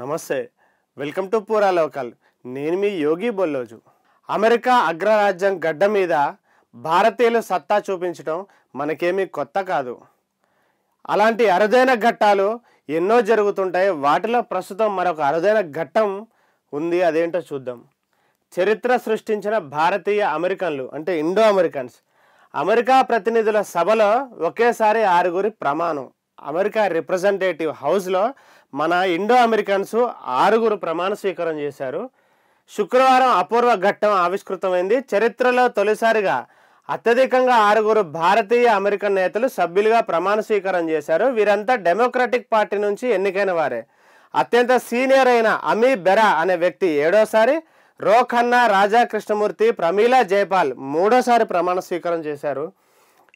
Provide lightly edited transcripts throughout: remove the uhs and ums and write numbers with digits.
నమస్తే welcome to పూరా local నేను మీ యోగి బొల్లోజు అమెరికా అగ్రరాజ్యం గడ్డ మీద భారతీయులు సత్తా చూపించడం మనకేమీ కొత్త కాదు అలాంటి అరుదైన ఘట్టాలు ఎన్నో జరుగుతుంటాయి వాటిలో ప్రస్తుతం మరొక అరుదైన ఘట్టం ఉంది అదేంటో చూద్దాం చరిత్ర సృష్టించిన భారతీయ అమెరికన్లు అంటే ఇండో అమెరికన్స్ అమెరికా ప్రతినిధుల సభలో ఒకేసారి 6 ప్రమాణం అమెరికా రిప్రజెంటేటివ్ హౌస్లో మన ఇండో అమెరికన్స్ 6 ప్రమాణ స్వీకారం చేశారు శుక్రవారం అపూర్వ ఘట్టం ఆవిష్కృతమైంది చరిత్రలో తొలిసారిగా అత్యధికంగా 6 భారతీయ అమెరికన్ నేతలు సభ్యులుగా ప్రమాణ స్వీకారం చేశారు వీరంతా డెమోక్రటిక్ పార్టీ నుంచి ఎన్నికైన వారే అత్యంత సీనియర్ అయిన అమీ బెరా అనే వ్యక్తి 7వసారి రో ఖన్నా రాజా కృష్ణమూర్తి ప్రమీలా జైపాల్ 3వసారి ప్రమాణ స్వీకారం చేశారు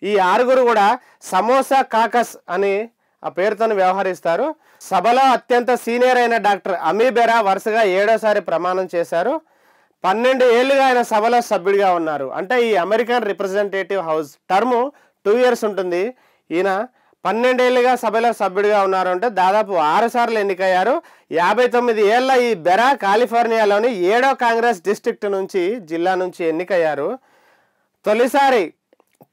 ఈ 6 కూడా సమోసా కాకస్ అని ఆ పేరుతో వ్యవహరిస్తారు సభలో అత్యంత సీనియర్ అయిన డాక్టర్ అమీ బెరా వరుసగా 7వసారి ప్రమాణం చేశారు 12 ఏళ్లుగా ఆయన సభలో సభ్యుడిగా ఉన్నారు అంటే ఈ American representative house term 2 years ఉంటుంది ఈయన 12 ఏళ్లుగా సభలో సభ్యుడిగా ఉన్నారు అంటే దాదాపు 6 సార్లు ఎన్నికయ్యారు 59 ఏళ్ల ఈ బెరా కాలిఫోర్నియాలోని 7వ కాంగ్రెస్ డిస్ట్రిక్ట్ నుంచి జిల్లా నుంచి ఎన్నికయ్యారు తొలిసారి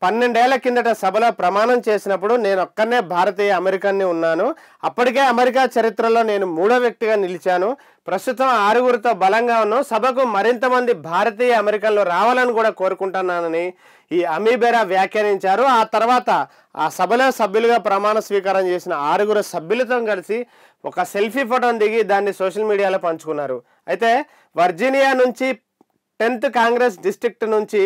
12 ఏళ్ల కిందట సభలో ప్రమాణం చేసినప్పుడు నేను ఒక్కనే భారతీయ అమెరికన్ని ఉన్నాను అప్పటికే అమెరికా చరిత్రలో నేను 3వ వ్యక్తిగా నిలిచాను ప్రస్తుతం 6 బలంగా ఉన్నాను సభకు మరింత మంది భారతీయ అమెరికన్లు రావాలని కూడా కోరుకుంటున్నానని ఈ అమీ బెరా వ్యాఖ్యానించారు ఆ తర్వాత ఆ సభలో సభ్యులుగా ప్రమాణ స్వీకారం చేసిన 6 సభ్యులతో కలిసి ఒక సెల్ఫీ ఫోటోను దిగి దాన్ని సోషల్ మీడియాలో పంచుకున్నారు అయితే వర్జీనియా నుంచి 10th కాంగ్రెస్ డిస్ట్రిక్ట్ నుంచి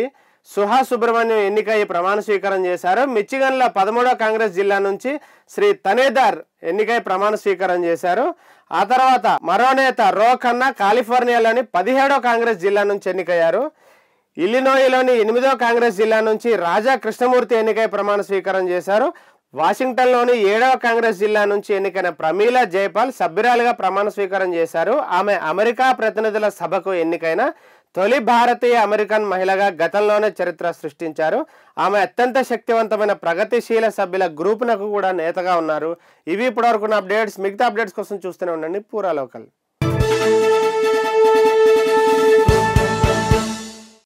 సుహా సుబ్రహ్మణ్యం ఎన్నికై ప్రమాణ స్వీకారం చేశారు మిచిగన్లో 13వ కాంగ్రెస్ జిల్లా నుంచి శ్రీ తనేదార్ ఎన్నికై ప్రమాణ స్వీకారం చేశారు ఆ తర్వాత మరో నేత రో ఖన్నా కాలిఫోర్నియాలోని 17వ కాంగ్రెస్ జిల్లా నుంచి ఎన్నికయ్యారు ఇల్లినోయిలోని 8వ కాంగ్రెస్ జిల్లా నుంచి రాజా కృష్ణమూర్తి ఎన్నికై ప్రమాణ స్వీకారం చేశారు వాషింగ్టన్లోని 7వ కాంగ్రెస్ జిల్లా నుంచి ఎన్నికైన ప్రమీలా జైపాల్ సభ్యురాలుగా ప్రమాణ స్వీకారం చేశారు ఆమె అమెరికా ప్రతినిధుల సభకు ఎన్నికైన తొలి భారతీయ అమెరికన్ మహిళగా గతంలోనే చరిత్ర సృష్టించారు ఆమె అత్యంత శక్తివంతమైన ప్రగతిశీల సభ్యుల గ్రూపునకు కూడా నేతగా ఉన్నారు ఇవి ఇప్పటివరకు అప్డేట్స్ మిగతా అప్డేట్స్ కోసం చూస్తూనే ఉండండి పూరా లోకల్